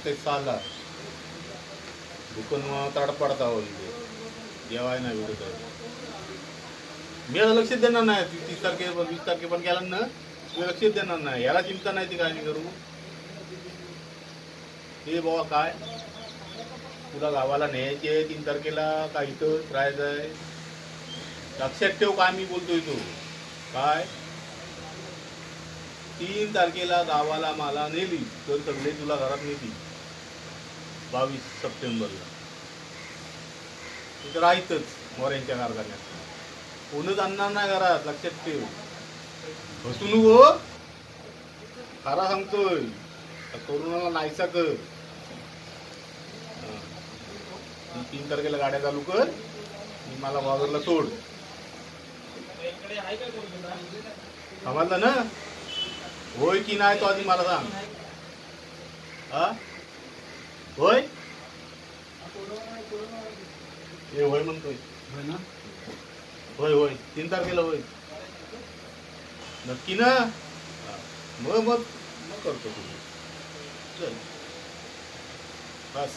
ते साला दुकान तडपडता हो इथे जेवाय नाही विरोध मी आता लक्ष देणार नाही. 30 तारखे 20 तारखे पण गेला ना मी लक्ष देणार नाही. याला चिंता नाही ती काय नाही करू. हे बाबा काय तुला गावाला न्यायचे आहे 3 तारखेला का इथंच राहायचं आहे. लक्षात ठेव काय मी बोलतोय तू काय 3 तारखेला गावाला मला नेली तर सगळे तुला घरात नेली. 22 सप्टेंबरला तिथं राहायचंच मोऱ्यांच्या कारखान्यात. कोणच आणणार नाही घरात. लक्षात ठेव. बसू नको खरा सांगतोय. कोरोनाला नाहीसा कर. 3 तारखेला गाड्या चालू कर आणि मला वावरला सोड. समजलं ना. होय की नाही तो आधी मला सांग. हा होय हे होय म्हणतोय ना. होय होय 3 तारखेला होय नक्की ना. मग मग करतो तुम्ही चल बस.